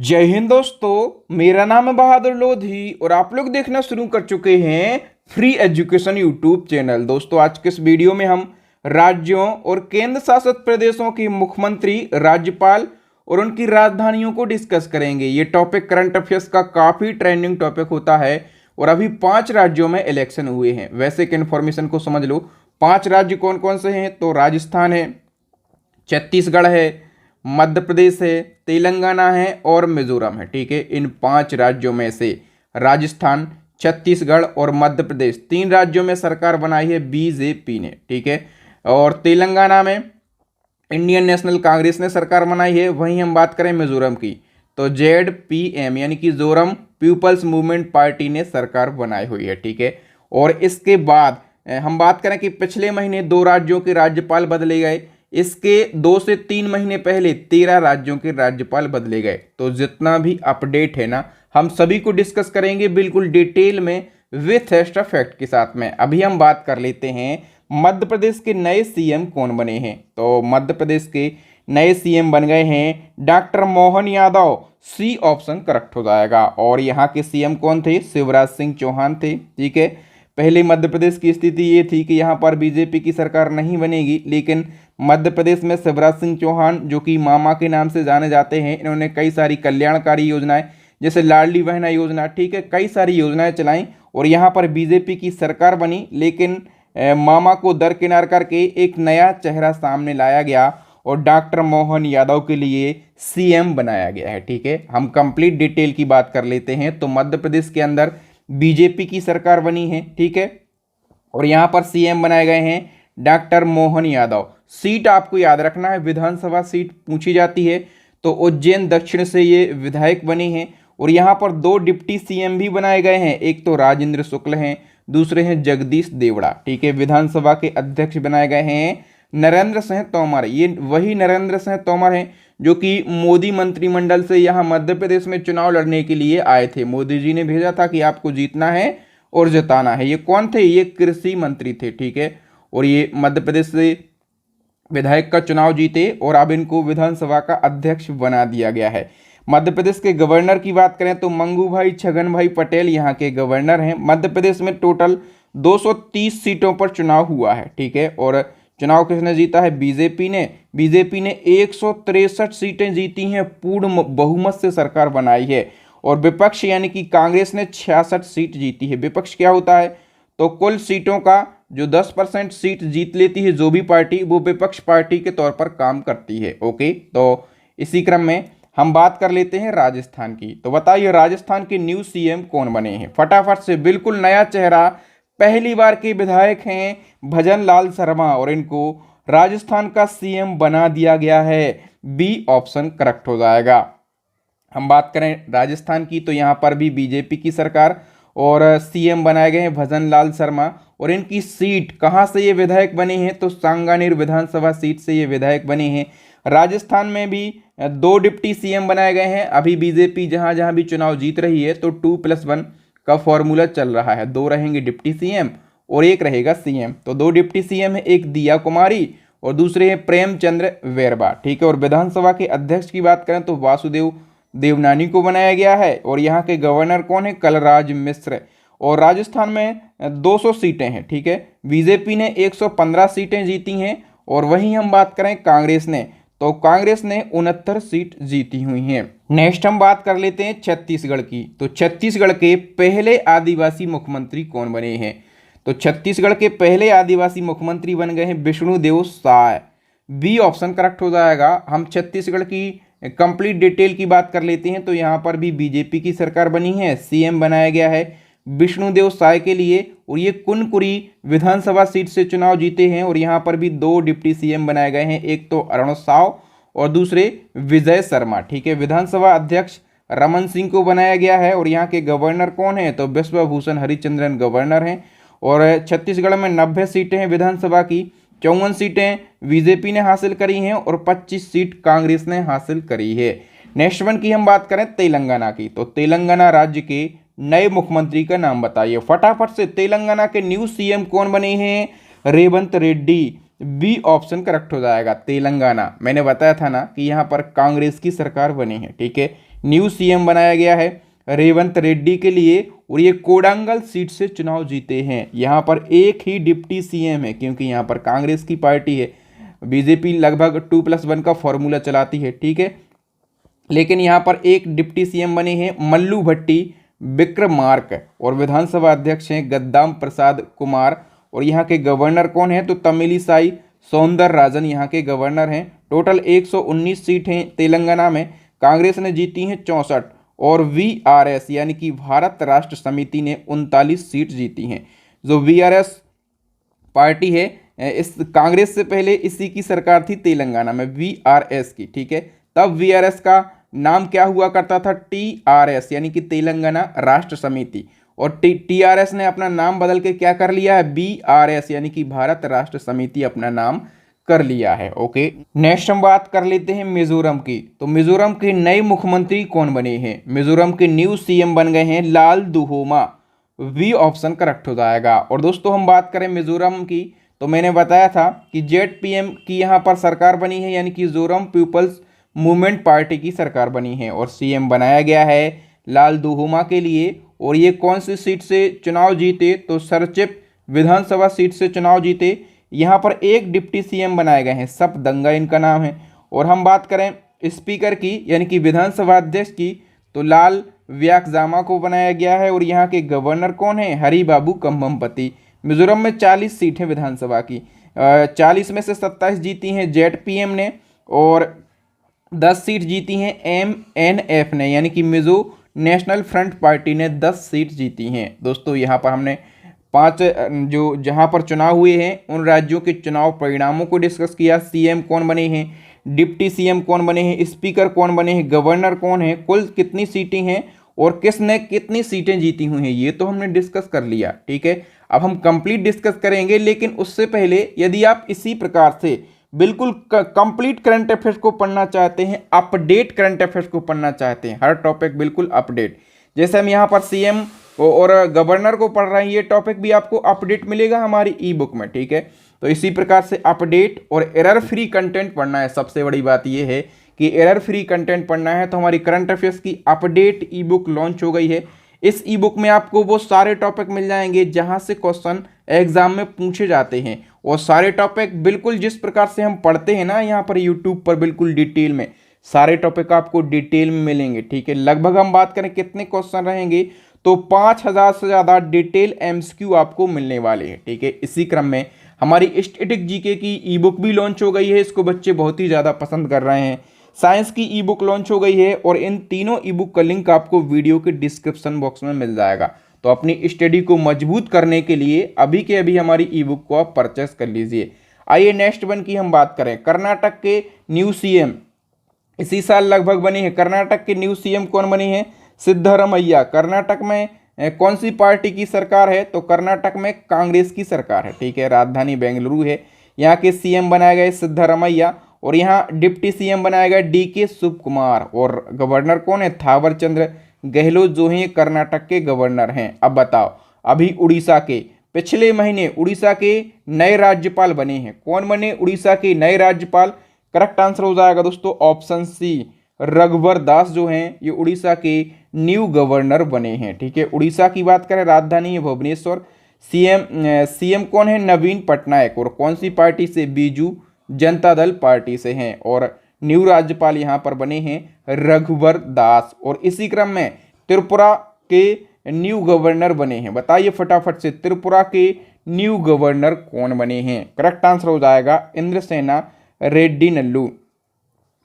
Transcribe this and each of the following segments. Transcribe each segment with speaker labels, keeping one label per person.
Speaker 1: जय हिंद दोस्तों, मेरा नाम है बहादुर लोधी और आप लोग देखना शुरू कर चुके हैं फ्री एजुकेशन यूट्यूब चैनल। दोस्तों, आज के इस वीडियो में हम राज्यों और केंद्र शासित प्रदेशों की मुख्यमंत्री, राज्यपाल और उनकी राजधानियों को डिस्कस करेंगे। ये टॉपिक करंट अफेयर्स का काफी ट्रेंडिंग टॉपिक होता है और अभी 5 राज्यों में इलेक्शन हुए हैं। वैसे एक इन्फॉर्मेशन को समझ लो, 5 राज्य कौन कौन से हैं तो राजस्थान है, छत्तीसगढ़ है, मध्य प्रदेश है, तेलंगाना है और मिजोरम है। ठीक है, इन 5 राज्यों में से राजस्थान, छत्तीसगढ़ और मध्य प्रदेश, 3 राज्यों में सरकार बनाई है बीजेपी ने। ठीक है, और तेलंगाना में इंडियन नेशनल कांग्रेस ने सरकार बनाई है। वहीं हम बात करें मिजोरम की तो ZPM यानी कि जोरम पीपल्स मूवमेंट पार्टी ने सरकार बनाई हुई है। ठीक है, और इसके बाद हम बात करें कि पिछले महीने 2 राज्यों के राज्यपाल बदले गए। इसके 2 से 3 महीने पहले 13 राज्यों के राज्यपाल बदले गए। तो जितना भी अपडेट है ना, हम सभी को डिस्कस करेंगे बिल्कुल डिटेल में विथ एक्स्ट्रा फैक्ट के साथ में। अभी हम बात कर लेते हैं मध्य प्रदेश के नए सीएम कौन बने हैं। तो मध्य प्रदेश के नए सीएम बन गए हैं doctor Mohan Yadav. C option correct हो जाएगा। और यहाँ के सीएम कौन थे? शिवराज सिंह चौहान थे। ठीक है, पहले मध्य प्रदेश की स्थिति ये थी कि यहाँ पर बीजेपी की सरकार नहीं बनेगी, लेकिन मध्य प्रदेश में शिवराज सिंह चौहान, जो कि मामा के नाम से जाने जाते हैं, इन्होंने कई सारी कल्याणकारी योजनाएं जैसे लाडली बहना योजना, ठीक है, कई सारी योजनाएं चलाई और यहाँ पर बीजेपी की सरकार बनी। लेकिन मामा को दरकिनार करके एक नया चेहरा सामने लाया गया और डॉक्टर मोहन यादव के लिए सीएम बनाया गया है। ठीक है, हम कंप्लीट डिटेल की बात कर लेते हैं। तो मध्य प्रदेश के अंदर बीजेपी की सरकार बनी है। ठीक है, और यहाँ पर सीएम बनाए गए हैं डॉक्टर मोहन यादव। सीट आपको याद रखना है, विधानसभा सीट पूछी जाती है तो उज्जैन दक्षिण से ये विधायक बने हैं। और यहाँ पर 2 डिप्टी सीएम भी बनाए गए हैं, एक तो राजेंद्र शुक्ल हैं, दूसरे हैं जगदीश देवड़ा। ठीक है, विधानसभा के अध्यक्ष बनाए गए हैं नरेंद्र सिंह तोमर। ये वही नरेंद्र सिंह तोमर हैं जो कि मोदी मंत्रिमंडल से यहाँ मध्य प्रदेश में चुनाव लड़ने के लिए आए थे। मोदी जी ने भेजा था कि आपको जीतना है और जिताना है। ये कौन थे? ये कृषि मंत्री थे। ठीक है, और ये मध्य प्रदेश से विधायक का चुनाव जीते और अब इनको विधानसभा का अध्यक्ष बना दिया गया है। मध्य प्रदेश के गवर्नर की बात करें तो मंगू भाई छगन भाई पटेल यहाँ के गवर्नर हैं। मध्य प्रदेश में टोटल 230 सीटों पर चुनाव हुआ है। ठीक है, और चुनाव किसने जीता है? बीजेपी ने। बीजेपी ने 163 सीटें जीती हैं, पूर्ण बहुमत से सरकार बनाई है। और विपक्ष यानी कि कांग्रेस ने 66 सीट जीती है। विपक्ष क्या होता है? तो कुल सीटों का जो 10% सीट जीत लेती है जो भी पार्टी, वो विपक्ष पार्टी के तौर पर काम करती है। ओके, तो इसी क्रम में हम बात कर लेते हैं राजस्थान की। तो बताइए राजस्थान के न्यू सीएम कौन बने हैं? फटाफट से, बिल्कुल नया चेहरा, पहली बार के विधायक हैं भजन लाल शर्मा और इनको राजस्थान का सीएम बना दिया गया है। बी ऑप्शन करेक्ट हो जाएगा। हम बात करें राजस्थान की तो यहाँ पर भी बीजेपी की सरकार और सीएम बनाए गए हैं भजन लाल शर्मा। और इनकी सीट कहाँ से ये विधायक बने हैं? तो सांगानेर विधानसभा सीट से ये विधायक बने हैं। राजस्थान में भी 2 डिप्टी सीएम बनाए गए हैं। अभी बीजेपी जहाँ जहाँ भी चुनाव जीत रही है तो 2+1 का फॉर्मूला चल रहा है। 2 रहेंगे डिप्टी सीएम और 1 रहेगा सीएम। तो 2 डिप्टी सीएम है, एक दिया कुमारी और दूसरे हैं प्रेमचंद्र वेरबा। ठीक है, और विधानसभा के अध्यक्ष की बात करें तो वासुदेव देवनानी को बनाया गया है। और यहाँ के गवर्नर कौन है? कलराज मिश्र। और राजस्थान में 200 सीटें हैं। ठीक है, बीजेपी ने 115 सीटें जीती हैं। और वहीं हम बात करें कांग्रेस ने तो कांग्रेस ने 69 सीट जीती हुई हैं। नेक्स्ट हम बात कर लेते हैं छत्तीसगढ़ की। तो छत्तीसगढ़ के पहले आदिवासी मुख्यमंत्री कौन बने हैं? तो छत्तीसगढ़ के पहले आदिवासी मुख्यमंत्री बन गए हैं Vishnudeo Sai. B option correct हो जाएगा। हम छत्तीसगढ़ की कंप्लीट डिटेल की बात कर लेते हैं तो यहाँ पर भी बीजेपी की सरकार बनी है, सीएम बनाया गया है विष्णुदेव साय के लिए। और ये कुनकुरी विधानसभा सीट से चुनाव जीते हैं। और यहाँ पर भी 2 डिप्टी सीएम बनाए गए हैं, एक तो अरुण साव और दूसरे विजय शर्मा। ठीक है, विधानसभा अध्यक्ष रमन सिंह को बनाया गया है। और यहाँ के गवर्नर कौन है? तो विश्वभूषण हरिचंद्रन गवर्नर हैं। और छत्तीसगढ़ में 90 सीटें हैं विधानसभा की, 54 सीटें बीजेपी ने हासिल करी हैं और 25 सीट कांग्रेस ने हासिल करी है। नेक्स्ट वन की हम बात करें तेलंगाना की। तो तेलंगाना राज्य के नए मुख्यमंत्री का नाम बताइए फटाफट से। तेलंगाना के न्यू सीएम कौन बने हैं? Revanth Reddy. B option correct हो जाएगा। तेलंगाना, मैंने बताया था ना कि यहाँ पर कांग्रेस की सरकार बनी है। ठीक है, न्यू सीएम बनाया गया है रेवंत रेड्डी के लिए, और ये कोडांगल सीट से चुनाव जीते हैं। यहाँ पर एक ही डिप्टी सीएम है क्योंकि यहाँ पर कांग्रेस की पार्टी है, बीजेपी लगभग 2+1 का फॉर्मूला चलाती है, ठीक है। लेकिन यहाँ पर एक डिप्टी सीएम बने हैं मल्लू भट्टी विक्रमार्क, और विधानसभा अध्यक्ष हैं गद्दाम प्रसाद कुमार, और यहाँ के गवर्नर कौन है तो तमिलिसाई सौंदरराजन यहाँ के गवर्नर हैं। टोटल 119 सीट हैं तेलंगाना में, कांग्रेस ने जीती हैं 64, और वीआरएस यानी कि भारत राष्ट्र समिति ने 39 सीट जीती हैं। जो वीआरएस पार्टी है, इस कांग्रेस से पहले इसी की सरकार थी तेलंगाना में, वीआरएस की, ठीक है। तब वीआरएस का नाम क्या हुआ करता था, टीआरएस यानी कि तेलंगाना राष्ट्र समिति, और टीआरएस ने अपना नाम बदल के क्या कर लिया है, बीआरएस यानी कि भारत राष्ट्र समिति अपना नाम कर लिया है। ओके, नेक्स्ट हम बात कर लेते हैं मिजोरम की। तो मिजोरम के नए मुख्यमंत्री कौन बने हैं, मिजोरम के न्यू सीएम बन गए हैं लाल दुहोमा, वी ऑप्शन करेक्ट हो जाएगा। और दोस्तों हम बात करें मिजोरम की, तो मैंने बताया था कि जेडपीएम की यहाँ पर सरकार बनी है, यानी कि मिजोरम पीपल्स मूवमेंट पार्टी की सरकार बनी है, और सीएम बनाया गया है लाल दुहोमा के लिए। और ये कौन सी सीट से चुनाव जीते, तो सरचिप विधानसभा सीट से चुनाव जीते। यहाँ पर एक डिप्टी सीएम बनाए गए हैं, सपदंगा इनका नाम है। और हम बात करें स्पीकर की यानी कि विधानसभा अध्यक्ष की, तो लाल व्याकजामा को बनाया गया है, और यहाँ के गवर्नर कौन है, हरिबाबू कंभमपति। मिजोरम में 40 सीटें विधानसभा की, 40 में से 27 जीती हैं जेडपीएम ने, और 10 सीट जीती हैं एमएनएफ ने, यानी कि मिजो नेशनल फ्रंट पार्टी ने 10 सीट जीती हैं। दोस्तों यहाँ पर हमने 5 जो जहाँ पर चुनाव हुए हैं उन राज्यों के चुनाव परिणामों को डिस्कस किया, सीएम कौन बने हैं, डिप्टी सीएम कौन बने हैं, स्पीकर कौन बने हैं, गवर्नर कौन है, कुल कितनी सीटें हैं, और किसने कितनी सीटें जीती हुई हैं, ये तो हमने डिस्कस कर लिया, ठीक है। अब हम कंप्लीट डिस्कस करेंगे, लेकिन उससे पहले यदि आप इसी प्रकार से बिल्कुल कंप्लीट करंट अफेयर्स को पढ़ना चाहते हैं, अपडेट करंट अफेयर्स को पढ़ना चाहते हैं, हर टॉपिक बिल्कुल अपडेट, जैसे हम यहाँ पर सीएम और गवर्नर को पढ़ रहे हैं, ये टॉपिक भी आपको अपडेट मिलेगा हमारी ई बुक में, ठीक है। तो इसी प्रकार से अपडेट और एरर फ्री कंटेंट पढ़ना है। सबसे बड़ी बात ये है कि एरर फ्री कंटेंट पढ़ना है, तो हमारी करंट अफेयर्स की अपडेट ई बुक लॉन्च हो गई है। इस ई बुक में आपको वो सारे टॉपिक मिल जाएंगे जहां से क्वेश्चन एग्जाम में पूछे जाते हैं, और सारे टॉपिक बिल्कुल जिस प्रकार से हम पढ़ते हैं ना यहाँ पर यूट्यूब पर, बिल्कुल डिटेल में सारे टॉपिक आपको डिटेल में मिलेंगे, ठीक है। लगभग हम बात करें कितने क्वेश्चन रहेंगे, तो 5000 से ज़्यादा डिटेल एमसीक्यू आपको मिलने वाले हैं, ठीक है। इसी क्रम में हमारी स्टैटिक जीके की ई बुक भी लॉन्च हो गई है, इसको बच्चे बहुत ही ज़्यादा पसंद कर रहे हैं। साइंस की ई बुक लॉन्च हो गई है, और इन तीनों ई बुक का लिंक आपको वीडियो के डिस्क्रिप्शन बॉक्स में मिल जाएगा। तो अपनी स्टडी को मजबूत करने के लिए अभी के अभी हमारी ई बुक को आप परचेस कर लीजिए। आइए नेक्स्ट वन की हम बात करें। कर्नाटक के न्यू सीएम इसी साल लगभग बने हैं। कर्नाटक के न्यू सीएम कौन बने हैं, सिद्धरमैया। कर्नाटक में कौन सी पार्टी की सरकार है, तो कर्नाटक में कांग्रेस की सरकार है, ठीक है। राजधानी बेंगलुरु है। यहाँ के सीएम बनाए गए सिद्धरमैया, और यहाँ डिप्टी सीएम बनाया गया डीके शिवकुमार, और गवर्नर कौन है, थावर चंद्र गहलोत जो हैं कर्नाटक के गवर्नर हैं। अब बताओ, अभी उड़ीसा के पिछले महीने उड़ीसा के नए राज्यपाल बने हैं। कौन बने उड़ीसा के नए राज्यपाल, करेक्ट आंसर हो जाएगा दोस्तों ऑप्शन सी, रघुवर दास जो हैं ये उड़ीसा के न्यू गवर्नर बने हैं, ठीक है। उड़ीसा की बात करें, राजधानी है भुवनेश्वर। सीएम कौन है, नवीन पटनायक, और कौन सी पार्टी से, बीजू जनता दल पार्टी से हैं। और न्यू राज्यपाल यहाँ पर बने हैं रघुवर दास। और इसी क्रम में त्रिपुरा के न्यू गवर्नर बने हैं। बताइए फटाफट से, त्रिपुरा के न्यू गवर्नर कौन बने हैं। करेक्ट आंसर हो जाएगा Indrasena Reddy Nallu,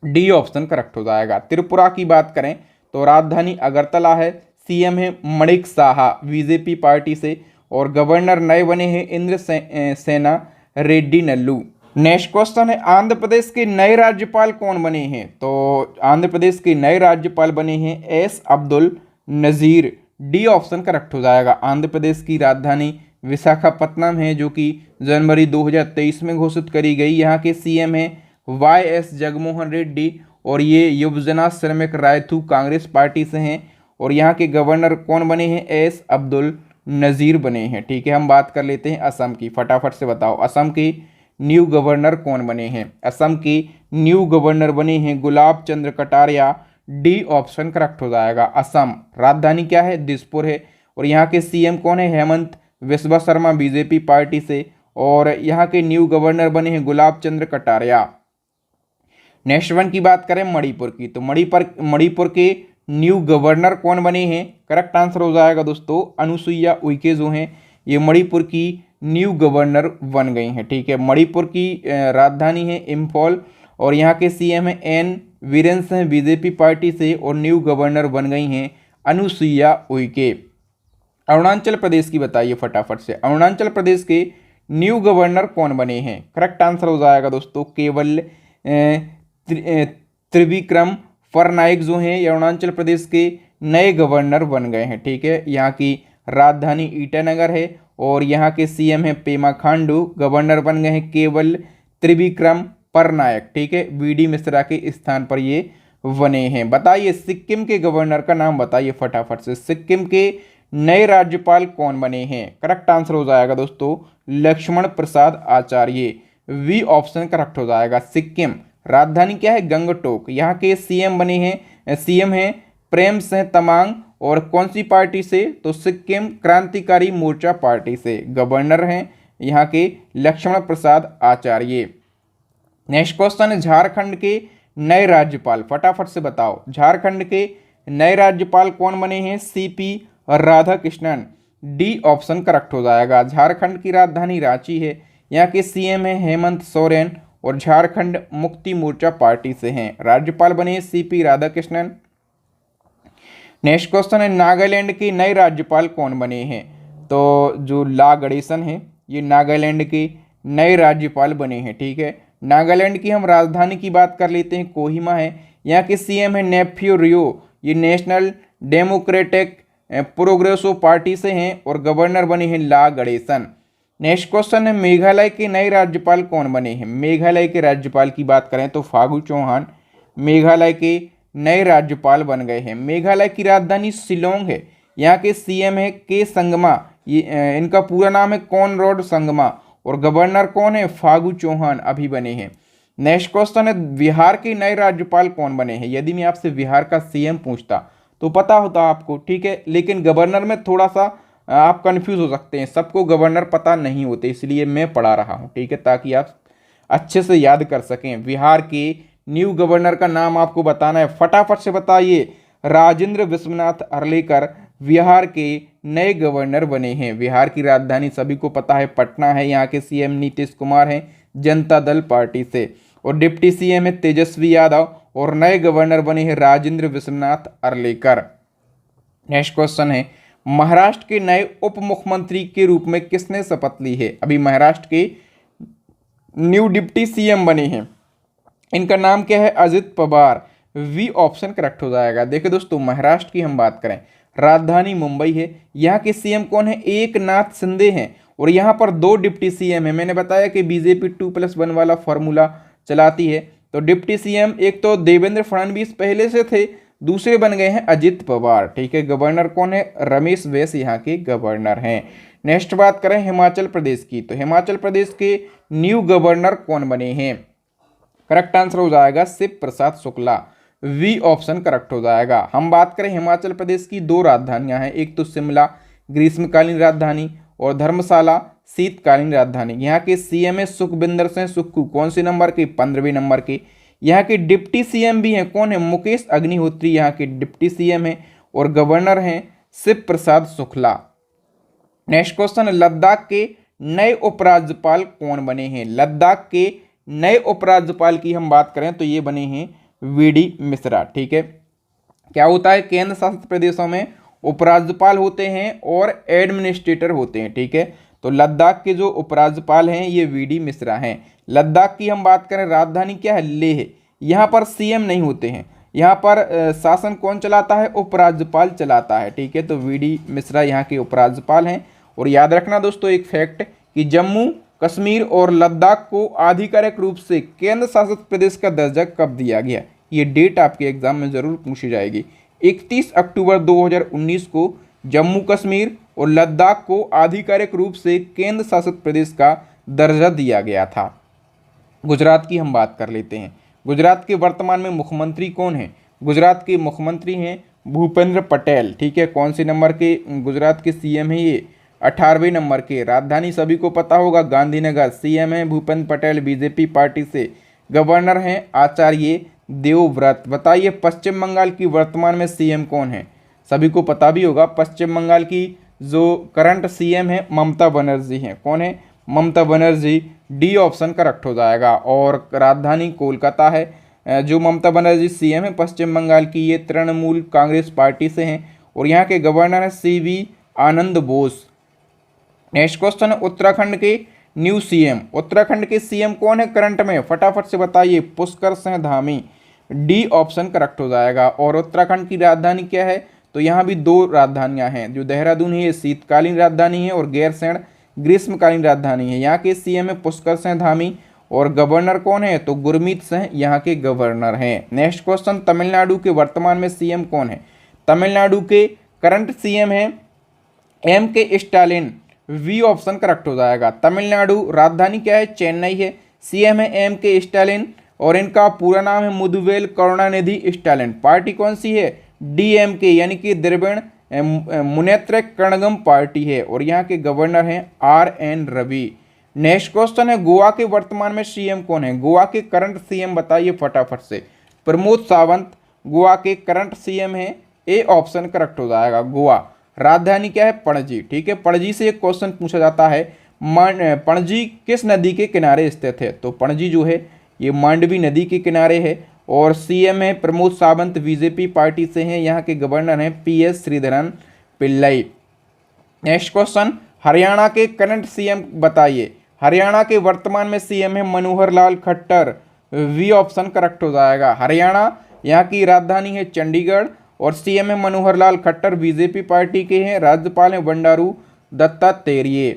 Speaker 1: D option correct हो जाएगा। त्रिपुरा की बात करें तो राजधानी अगरतला है। सीएम है मणिक साहा बीजेपी पार्टी से, और गवर्नर नए बने हैं इंद्रसेना रेड्डी नल्लू। नेक्स्ट क्वेश्चन है, आंध्र प्रदेश के नए राज्यपाल कौन बने हैं। तो आंध्र प्रदेश के नए राज्यपाल बने हैं S Abdul Nazeer, D option correct हो जाएगा। आंध्र प्रदेश की राजधानी विशाखापत्तनम है, जो कि जनवरी 2023 में घोषित करी गई। यहाँ के सीएम हैं वाई.एस. जगनमोहन रेड्डी, और ये युवजना श्रमिक रायथू कांग्रेस पार्टी से हैं। और यहाँ के गवर्नर कौन बने हैं, एस अब्दुल नज़ीर बने हैं, ठीक है। हम बात कर लेते हैं असम की, फटाफट से बताओ असम के न्यू गवर्नर कौन बने हैं। असम के न्यू गवर्नर बने हैं गुलाब चंद्र कटारिया, डी ऑप्शन करेक्ट हो जाएगा। असम, राजधानी क्या है? दिसपुर है। और यहाँ के सीएम कौन है? हेमंत विश्वा शर्मा, बीजेपी पार्टी से। और यहाँ के न्यू गवर्नर बने हैं गुलाब चंद्र कटारिया। नेक्स्ट वन की बात करें मणिपुर की, तो मणिपुर के न्यू गवर्नर कौन बने हैं? करेक्ट आंसर हो जाएगा दोस्तों अनुसुईया उइके जो हैं ये मणिपुर की न्यू गवर्नर बन गई हैं। ठीक है, मणिपुर की राजधानी है इम्फॉल और यहाँ के सीएम है एन वीरेन हैं बीजेपी पार्टी से और न्यू गवर्नर बन गई हैं अनुसुईया उइके। अरुणाचल प्रदेश की बताइए फटाफट से, अरुणाचल प्रदेश के न्यू गवर्नर कौन बने हैं? करेक्ट आंसर हो जाएगा दोस्तों केवल त्रिविक्रम फरनाइक जो हैं ये अरुणाचल प्रदेश के नए गवर्नर बन गए हैं। ठीक है, यहाँ की राजधानी ईटानगर है और यहाँ के सीएम हैं पेमा खांडू, गवर्नर बन गए हैं केवल त्रिविक्रम फरनाइक। ठीक है, वीडी मिश्रा के स्थान पर ये बने हैं। बताइए सिक्किम के गवर्नर का नाम बताइए फटाफट से, सिक्किम के नए राज्यपाल कौन बने हैं? करेक्ट आंसर हो जाएगा दोस्तों Lakshman Prasad Acharya, we option correct हो जाएगा। सिक्किम, राजधानी क्या है? गंगटोक। यहाँ के सीएम बने हैं, सीएम हैं प्रेम सिंह तमांग और कौन सी पार्टी से? तो सिक्किम क्रांतिकारी मोर्चा पार्टी से। गवर्नर हैं यहाँ के लक्ष्मण प्रसाद आचार्य। नेक्स्ट क्वेश्चन है झारखंड के नए राज्यपाल, फटाफट से बताओ झारखंड के नए राज्यपाल कौन बने हैं? CP Radhakrishnan, D option correct हो जाएगा। झारखंड की राजधानी रांची है, यहाँ के सीएम है हेमंत सोरेन और झारखंड मुक्ति मोर्चा पार्टी से हैं। राज्यपाल बने हैं सीपी राधाकृष्णन। नेक्स्ट क्वेश्चन है नागालैंड के नए राज्यपाल कौन बने हैं? तो जो ला गणेशन है ये नागालैंड के नए राज्यपाल बने हैं। ठीक है, नागालैंड की हम राजधानी की बात कर लेते हैं कोहिमा है, यहाँ के सीएम है नेफ्यू रियो, ये नेशनल डेमोक्रेटिक प्रोग्रेसो पार्टी से हैं और गवर्नर बने हैं ला गणेशन। नेक्स्ट क्वेश्चन है मेघालय के नए राज्यपाल कौन बने हैं? मेघालय के राज्यपाल की बात करें तो फागू चौहान मेघालय के नए राज्यपाल बन गए हैं। मेघालय की राजधानी शिलोंग है, यहाँ के सीएम है के संगमा, ये इनका पूरा नाम है कॉनराड संगमा और गवर्नर कौन है? फागू चौहान अभी बने हैं। नेक्स्ट क्वेश्चन है बिहार के नए राज्यपाल कौन बने हैं? यदि मैं आपसे बिहार का सीएम पूछता तो पता होता आपको। ठीक है, लेकिन गवर्नर में थोड़ा सा आप कंफ्यूज हो सकते हैं, सबको गवर्नर पता नहीं होते, इसलिए मैं पढ़ा रहा हूँ। ठीक है, ताकि आप अच्छे से याद कर सकें। बिहार के न्यू गवर्नर का नाम आपको बताना है, फटाफट से बताइए। राजेंद्र विश्वनाथ अर्लेकर बिहार के नए गवर्नर बने हैं। बिहार की राजधानी सभी को पता है पटना है, यहाँ के सीएम नीतीश कुमार हैं जनता दल पार्टी से और डिप्टी सीएम है तेजस्वी यादव और नए गवर्नर बने हैं राजेंद्र विश्वनाथ अर्लेकर। नेक्स्ट क्वेश्चन है महाराष्ट्र के नए उप मुख्यमंत्री के रूप में किसने शपथ ली है? अभी महाराष्ट्र के न्यू डिप्टी सीएम बने हैं, इनका नाम क्या है? Ajit Pawar, B option correct हो जाएगा। देखिए दोस्तों महाराष्ट्र की हम बात करें, राजधानी मुंबई है, यहाँ के सीएम कौन है? एकनाथ शिंदे हैं और यहाँ पर 2 डिप्टी सीएम है। मैंने बताया कि बीजेपी 2+1 वाला फॉर्मूला चलाती है, तो डिप्टी सीएम एक तो देवेंद्र फडणवीस पहले से थे, दूसरे बन गए हैं अजित पवार। ठीक है, गवर्नर कौन है? रमेश बैस यहाँ के गवर्नर हैं। नेक्स्ट बात करें हिमाचल प्रदेश की, तो हिमाचल प्रदेश के न्यू गवर्नर कौन बने हैं? करेक्ट आंसर हो जाएगा शिव प्रसाद शुक्ला, वी ऑप्शन करेक्ट हो जाएगा। हम बात करें हिमाचल प्रदेश की 2 राजधानियां हैं, एक तो शिमला ग्रीष्मकालीन राजधानी और धर्मशाला शीतकालीन राजधानी। यहाँ के सीएम है सुखविंदर सिंह सुक्खू, कौन से नंबर के? 15वें नंबर के। यहाँ के डिप्टी सीएम भी हैं, कौन है? मुकेश अग्निहोत्री यहाँ के डिप्टी सीएम हैं और गवर्नर हैं शिव प्रसाद शुक्ला। नेक्स्ट क्वेश्चन, लद्दाख के नए उपराज्यपाल कौन बने हैं? लद्दाख के नए उपराज्यपाल की हम बात करें तो ये बने हैं वीडी मिश्रा। ठीक है, क्या होता है केंद्र शासित प्रदेशों में उपराज्यपाल होते हैं और एडमिनिस्ट्रेटर होते हैं। ठीक है, तो लद्दाख के जो उपराज्यपाल हैं ये वीडी मिश्रा हैं। लद्दाख की हम बात करें राजधानी क्या है? लेह। यहाँ पर सीएम नहीं होते हैं, यहाँ पर शासन कौन चलाता है? उपराज्यपाल चलाता है। ठीक है, तो वीडी मिश्रा यहाँ के उपराज्यपाल हैं। और याद रखना दोस्तों एक फैक्ट कि जम्मू कश्मीर और लद्दाख को आधिकारिक रूप से केंद्र शासित प्रदेश का दर्जा कब दिया गया? ये डेट आपके एग्जाम में जरूर पूछी जाएगी। 31 अक्टूबर 2019 को जम्मू कश्मीर और लद्दाख को आधिकारिक रूप से केंद्र शासित प्रदेश का दर्जा दिया गया था। गुजरात की हम बात कर लेते हैं। गुजरात के वर्तमान में मुख्यमंत्री कौन है? गुजरात के मुख्यमंत्री हैं भूपेंद्र पटेल, ठीक है। कौन से नंबर के गुजरात के सीएम हैं ये? 18वें नंबर के। राजधानी सभी को पता होगा गांधीनगर। सीएम है भूपेंद्र पटेल बीजेपी पार्टी से। गवर्नर हैं आचार्य देवव्रत। बताइए पश्चिम बंगाल की वर्तमान में सीएम कौन है? सभी को पता भी होगा, पश्चिम बंगाल की जो करंट सीएम है ममता बनर्जी हैं। कौन है? Mamata Banerjee. D option correct हो जाएगा। और राजधानी कोलकाता है। जो ममता बनर्जी सीएम है पश्चिम बंगाल की, ये तृणमूल कांग्रेस पार्टी से हैं और यहाँ के गवर्नर हैं सीवी आनंद बोस। नेक्स्ट क्वेश्चन है उत्तराखंड के न्यू सीएम। उत्तराखंड के सीएम कौन है करंट में? फटाफट से बताइए। Pushkar Singh Dhami. D option correct हो जाएगा। और उत्तराखंड की राजधानी क्या है? तो यहाँ भी दो राजधानियां हैं। जो देहरादून है ये शीतकालीन राजधानी है और गैरसैंण ग्रीष्मकालीन राजधानी है। यहाँ के सीएम है पुष्कर सिंह धामी और गवर्नर कौन है? तो गुरमीत सिंह यहाँ के गवर्नर हैं। नेक्स्ट क्वेश्चन, तमिलनाडु के वर्तमान में सीएम कौन है? तमिलनाडु के करंट सीएम है एम के स्टालिन। वी ऑप्शन करेक्ट हो जाएगा। तमिलनाडु राजधानी क्या है? चेन्नई है। सीएम है एम के स्टालिन और इनका पूरा नाम है मुदुवेल करुणानिधि स्टालिन। पार्टी कौन सी है? डीएमके यानी कि द्रविड़ मुनेत्र कड़गम पार्टी है और यहाँ के गवर्नर हैं आर.एन. रवि। नेक्स्ट क्वेश्चन है गोवा के वर्तमान में सीएम कौन है? गोवा के करंट सीएम बताइए फटाफट से। प्रमोद सावंत गोवा के करंट सीएम हैं। ए ऑप्शन करेक्ट हो जाएगा। गोवा राजधानी क्या है? पणजी, ठीक है। पणजी से एक क्वेश्चन पूछा जाता है, पणजी किस नदी के किनारे स्थित है? तो पणजी जो है ये मांडवी नदी के किनारे है और सीएम है प्रमोद सावंत बीजेपी पार्टी से हैं। यहाँ के गवर्नर हैं PS Sreedharan Pillai. Next question, Haryana के करंट सीएम बताइए। हरियाणा के वर्तमान में सीएम है Manohar Lal Khattar. We option correct हो जाएगा। हरियाणा यहाँ की राजधानी है चंडीगढ़ और सीएम है मनोहर लाल खट्टर बीजेपी पार्टी के हैं। राज्यपाल हैं बंडारू दत्तात्रेय।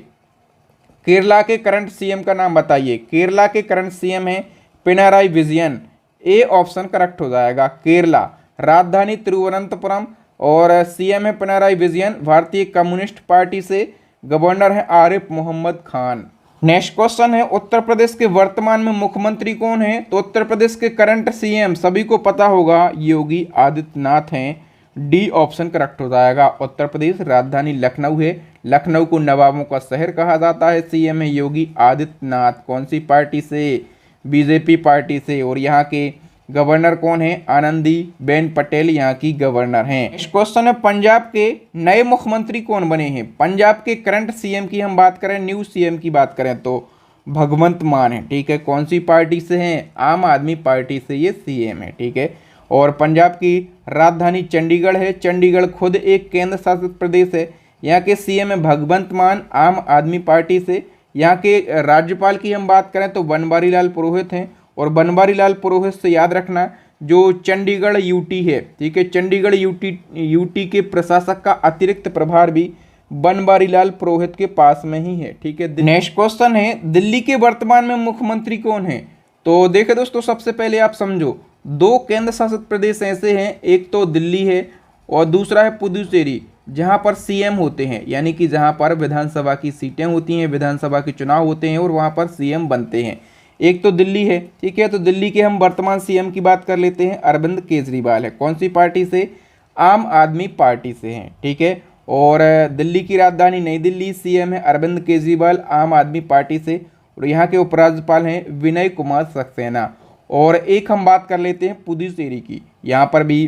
Speaker 1: केरला के करंट सीएम का नाम बताइए। केरला के करंट सीएम है पिनाराई विजयन। ए ऑप्शन करेक्ट हो जाएगा। केरला राजधानी तिरुवनंतपुरम और सीएम है पिनाराई विजयन भारतीय कम्युनिस्ट पार्टी से। गवर्नर है आरिफ मोहम्मद खान। नेक्स्ट क्वेश्चन है उत्तर प्रदेश के वर्तमान में मुख्यमंत्री कौन है? तो उत्तर प्रदेश के करंट सीएम सभी को पता होगा योगी आदित्यनाथ हैं। डी ऑप्शन करेक्ट हो जाएगा। उत्तर प्रदेश राजधानी लखनऊ है। लखनऊ को नवाबों का शहर कहा जाता है। सीएम है योगी आदित्यनाथ। कौन सी पार्टी से? बीजेपी पार्टी से। और यहाँ के गवर्नर कौन है? आनंदीबेन पटेल यहाँ की गवर्नर हैं। नेक्स्ट क्वेश्चन है पंजाब के नए मुख्यमंत्री कौन बने हैं? पंजाब के करंट सीएम की हम बात करें, न्यू सीएम की बात करें तो भगवंत मान है, ठीक है। कौन सी पार्टी से हैं? आम आदमी पार्टी से ये सीएम है, ठीक है। और पंजाब की राजधानी चंडीगढ़ है। चंडीगढ़ खुद एक केंद्र शासित प्रदेश है। यहाँ के सीएम है भगवंत मान आम आदमी पार्टी से। यहाँ के राज्यपाल की हम बात करें तो बनवारी लाल पुरोहित हैं और बनवारी लाल पुरोहित से याद रखना जो चंडीगढ़ यूटी है, ठीक है। चंडीगढ़ यूटी के प्रशासक का अतिरिक्त प्रभार भी बनवारी लाल पुरोहित के पास में ही है, ठीक है। नेक्स्ट क्वेश्चन है दिल्ली के वर्तमान में मुख्यमंत्री कौन है? तो देखिए दोस्तों, सबसे पहले आप समझो दो केंद्र शासित प्रदेश ऐसे हैं, एक तो दिल्ली है और दूसरा है पुदुचेरी, जहां पर सीएम होते हैं, यानी कि जहां पर विधानसभा की सीटें होती हैं, विधानसभा के चुनाव होते हैं और वहां पर सीएम बनते हैं। एक तो दिल्ली है, ठीक है। तो दिल्ली के हम वर्तमान सीएम की बात कर लेते हैं, अरविंद केजरीवाल है। कौन सी पार्टी से? आम आदमी पार्टी से हैं, ठीक है। और दिल्ली की राजधानी नई दिल्ली। सीएम है अरविंद केजरीवाल आम आदमी पार्टी से और यहाँ के उपराज्यपाल हैं विनय कुमार सक्सेना। और एक हम बात कर लेते हैं पुदुचेरी की, यहाँ पर भी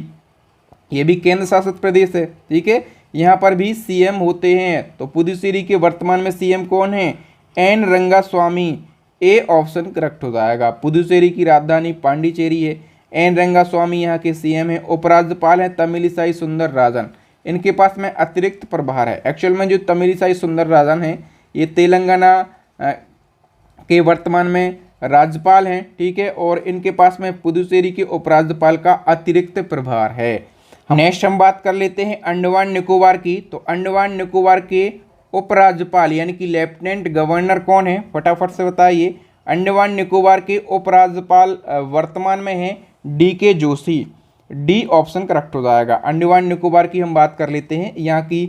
Speaker 1: ये भी केंद्र शासित प्रदेश है, ठीक है। यहाँ पर भी सीएम होते हैं। तो पुदुचेरी के वर्तमान में सीएम कौन है? N Rangaswamy. A option correct हो जाएगा। पुदुचेरी की राजधानी पांडिचेरी है। एन रंगास्वामी यहाँ के सीएम है। उपराज्यपाल हैं तमिलिसाई सुंदरराजन। इनके पास में अतिरिक्त प्रभार है। एक्चुअल में जो तमिलिसाई सुंदरराजन हैं ये तेलंगाना के वर्तमान में राज्यपाल हैं, ठीक है। और इनके पास में पुदुचेरी के उपराज्यपाल का अतिरिक्त प्रभार है। नेक्स्ट हम बात कर लेते हैं अंडमान निकोबार की। तो अंडमान निकोबार के उपराज्यपाल यानी कि लेफ्टिनेंट गवर्नर कौन है? फटाफट से बताइए। अंडमान निकोबार के उपराज्यपाल वर्तमान में हैं DK Joshi. D option correct हो जाएगा। अंडमान निकोबार की हम बात कर लेते हैं। यहाँ की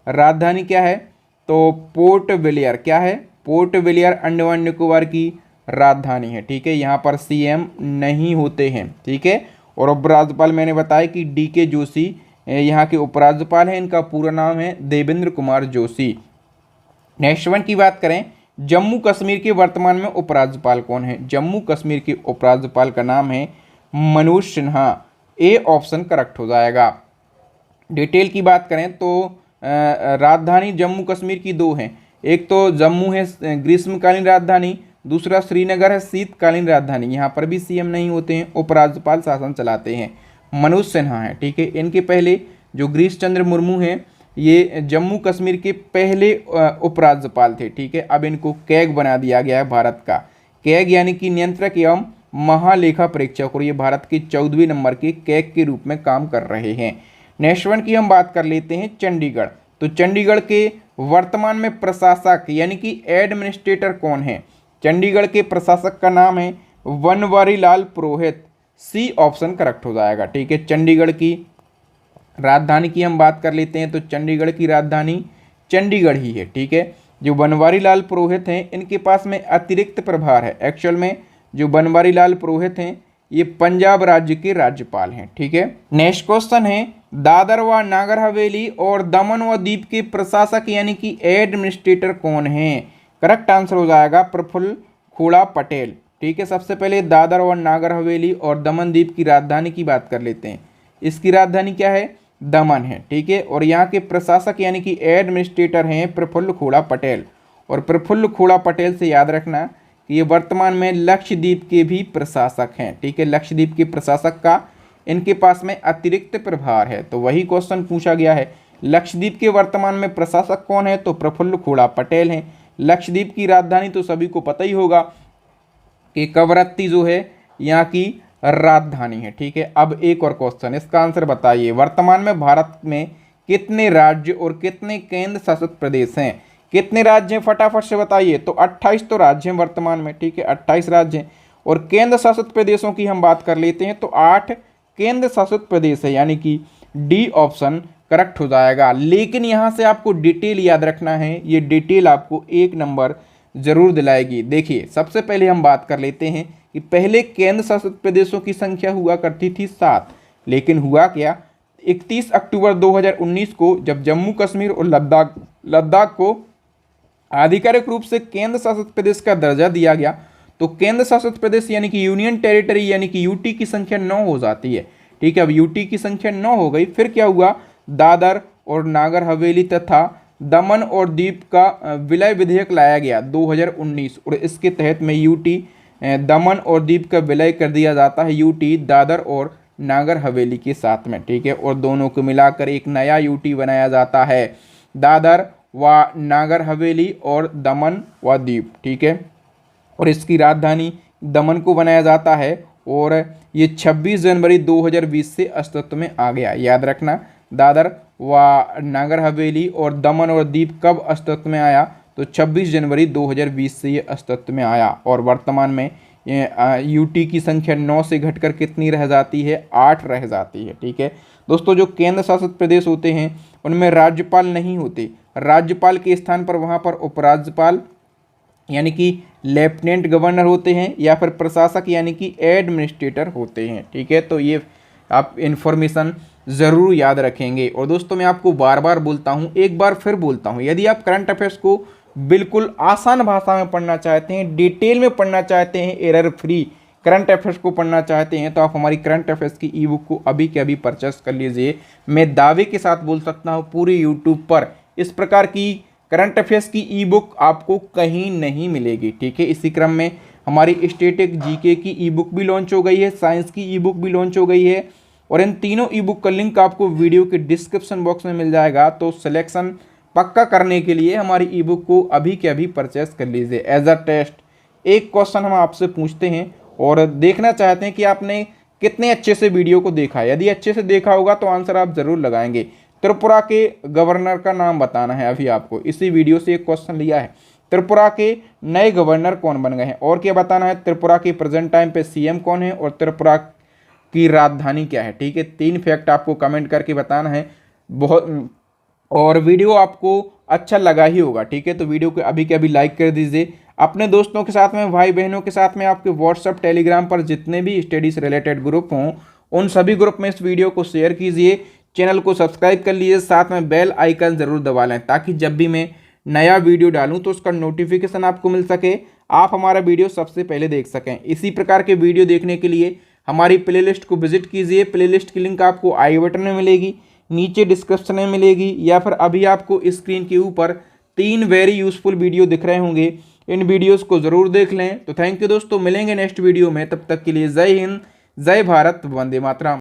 Speaker 1: राजधानी क्या है? तो पोर्ट विलियर। क्या है? पोर्ट विलियर अंडमान निकोबार की राजधानी है, ठीक है। यहाँ पर सीएम नहीं होते हैं, ठीक है। और उपराज्यपाल मैंने बताया कि DK जोशी यहाँ के उपराज्यपाल हैं। इनका पूरा नाम है देवेंद्र कुमार जोशी। नेक्स्ट वन की बात करें, जम्मू कश्मीर के वर्तमान में उपराज्यपाल कौन है? जम्मू कश्मीर के उपराज्यपाल का नाम है मनोज सिन्हा। ए ऑप्शन करेक्ट हो जाएगा। डिटेल की बात करें तो राजधानी जम्मू कश्मीर की दो हैं, एक तो जम्मू है ग्रीष्मकालीन राजधानी, दूसरा श्रीनगर है शीतकालीन राजधानी। यहाँ पर भी CM नहीं होते हैं, उपराज्यपाल शासन चलाते हैं। मनोज सिन्हा है, ठीक है। इनके पहले जो गिरीश चंद्र मुर्मू हैं, ये जम्मू कश्मीर के पहले उपराज्यपाल थे, ठीक है। अब इनको कैग बना दिया गया है भारत का। कैग यानी कि नियंत्रक एवं महालेखा परीक्षक, और ये भारत के 14वें नंबर के कैग के रूप में काम कर रहे हैं। नेक्स्ट वन की हम बात कर लेते हैं चंडीगढ़। तो चंडीगढ़ के वर्तमान में प्रशासक यानी कि एडमिनिस्ट्रेटर कौन है? चंडीगढ़ के प्रशासक का नाम है बनवारी लाल पुरोहित। सी ऑप्शन करेक्ट हो जाएगा, ठीक है। चंडीगढ़ की राजधानी की हम बात कर लेते हैं तो चंडीगढ़ की राजधानी चंडीगढ़ ही है, ठीक है। जो बनवारी लाल पुरोहित हैं, इनके पास में अतिरिक्त प्रभार है। एक्चुअल में जो बनवारी लाल पुरोहित हैं, ये पंजाब राज्य के राज्यपाल हैं, ठीक है। नेक्स्ट क्वेश्चन है, दादर व नागर हवेली और दमन व दीप के प्रशासक यानी कि एडमिनिस्ट्रेटर कौन है? करेक्ट आंसर हो जाएगा प्रफुल्ल खोड़ा पटेल, ठीक है। सबसे पहले दादर और नागर हवेली और दमन दीप की राजधानी की बात कर लेते हैं। इसकी राजधानी क्या है? दमन है, ठीक है। और यहाँ के प्रशासक यानी कि एडमिनिस्ट्रेटर हैं प्रफुल्ल खोड़ा पटेल। और प्रफुल्ल खोड़ा पटेल से याद रखना कि ये वर्तमान में लक्षद्वीप के भी प्रशासक हैं, ठीक है। लक्षद्वीप के प्रशासक का इनके पास में अतिरिक्त प्रभार है। तो वही क्वेश्चन पूछा गया है, लक्षद्वीप के वर्तमान में प्रशासक कौन है? तो प्रफुल्ल खोड़ा पटेल हैं। लक्षद्वीप की राजधानी तो सभी को पता ही होगा कि कवरत्ती जो है यहाँ की राजधानी है, ठीक है। अब एक और क्वेश्चन, इसका आंसर बताइए। वर्तमान में भारत में कितने राज्य और कितने केंद्र शासित प्रदेश हैं? कितने राज्य हैं फटाफट से बताइए। तो 28 तो राज्य हैं वर्तमान में, ठीक है, 28 राज्य हैं। और केंद्र शासित प्रदेशों की हम बात कर लेते हैं तो 8 केंद्र शासित प्रदेश है, यानी कि डी ऑप्शन करेक्ट हो जाएगा। लेकिन यहाँ से आपको डिटेल याद रखना है, ये डिटेल आपको 1 नंबर जरूर दिलाएगी। देखिए, सबसे पहले हम बात कर लेते हैं कि पहले केंद्र शासित प्रदेशों की संख्या हुआ करती थी 7, लेकिन हुआ क्या, 31 अक्टूबर 2019 को जब जम्मू कश्मीर और लद्दाख को आधिकारिक रूप से केंद्र शासित प्रदेश का दर्जा दिया गया, तो केंद्र शासित प्रदेश यानी कि यूनियन टेरिटरी यानी कि यूटी की संख्या 9 हो जाती है, ठीक है। अब यूटी की संख्या 9 हो गई, फिर क्या हुआ, दादर और नागर हवेली तथा दमन और दीप का विलय विधेयक लाया गया 2019, और इसके तहत में यूटी दमन और दीप का विलय कर दिया जाता है यूटी दादर और नागर हवेली के साथ में, ठीक है। और दोनों को मिलाकर एक नया यूटी बनाया जाता है, दादर व नागर हवेली और दमन व दीप, ठीक है। और इसकी राजधानी दमन को बनाया जाता है, और ये 26 जनवरी 2020 से अस्तित्व में आ गया। याद रखना, दादर व नागर हवेली और दमन और दीप कब अस्तित्व में आया, तो 26 जनवरी 2020 से ये अस्तित्व में आया। और वर्तमान में यूटी की संख्या 9 से घटकर कितनी रह जाती है, 8 रह जाती है, ठीक है। दोस्तों, जो केंद्र शासित प्रदेश होते हैं उनमें राज्यपाल नहीं होते, राज्यपाल के स्थान पर वहाँ पर उपराज्यपाल यानी कि लेफ्टिनेंट गवर्नर होते हैं, या फिर प्रशासक यानी कि एडमिनिस्ट्रेटर होते हैं, ठीक है। तो ये आप इन्फॉर्मेशन ज़रूर याद रखेंगे। और दोस्तों, मैं आपको बार बार बोलता हूँ, एक बार फिर बोलता हूँ, यदि आप करंट अफेयर्स को बिल्कुल आसान भाषा में पढ़ना चाहते हैं, डिटेल में पढ़ना चाहते हैं, एरर फ्री करंट अफेयर्स को पढ़ना चाहते हैं, तो आप हमारी करंट अफेयर्स की ई बुक को अभी के अभी परचेस कर लीजिए। मैं दावे के साथ बोल सकता हूँ, पूरे यूट्यूब पर इस प्रकार की करंट अफेयर्स की ई बुक आपको कहीं नहीं मिलेगी, ठीक है। इसी क्रम में हमारी स्टैटिक जीके की ई बुक भी लॉन्च हो गई है, साइंस की ई बुक भी लॉन्च हो गई है, और इन तीनों ई बुक का लिंक आपको वीडियो के डिस्क्रिप्शन बॉक्स में मिल जाएगा। तो सिलेक्शन पक्का करने के लिए हमारी ई बुक को अभी के अभी परचेस कर लीजिए। एज अ टेस्ट एक क्वेश्चन हम आपसे पूछते हैं और देखना चाहते हैं कि आपने कितने अच्छे से वीडियो को देखा है। यदि अच्छे से देखा होगा तो आंसर आप जरूर लगाएंगे। त्रिपुरा के गवर्नर का नाम बताना है। अभी आपको इसी वीडियो से एक क्वेश्चन लिया है, त्रिपुरा के नए गवर्नर कौन बन गए हैं। और क्या बताना है, त्रिपुरा के प्रेजेंट टाइम पे सीएम कौन है और त्रिपुरा की राजधानी क्या है, ठीक है। 3 फैक्ट आपको कमेंट करके बताना है। बहुत और वीडियो आपको अच्छा लगा ही होगा, ठीक है। तो वीडियो को अभी के अभी लाइक कर दीजिए। अपने दोस्तों के साथ में, भाई बहनों के साथ में, आपके व्हाट्सएप टेलीग्राम पर जितने भी स्टडी से रिलेटेड ग्रुप हों उन सभी ग्रुप में इस वीडियो को शेयर कीजिए, चैनल को सब्सक्राइब कर लीजिए, साथ में बेल आइकन ज़रूर दबा लें ताकि जब भी मैं नया वीडियो डालूं तो उसका नोटिफिकेशन आपको मिल सके, आप हमारा वीडियो सबसे पहले देख सकें। इसी प्रकार के वीडियो देखने के लिए हमारी प्लेलिस्ट को विजिट कीजिए। प्लेलिस्ट की लिंक आपको आई बटन में मिलेगी, नीचे डिस्क्रिप्शन में मिलेगी, या फिर अभी आपको स्क्रीन के ऊपर 3 वेरी यूजफुल वीडियो दिख रहे होंगे। इन वीडियोस को ज़रूर देख लें। तो थैंक यू दोस्तों, मिलेंगे नेक्स्ट वीडियो में, तब तक के लिए जय हिंद, जय भारत, वंदे मातरम।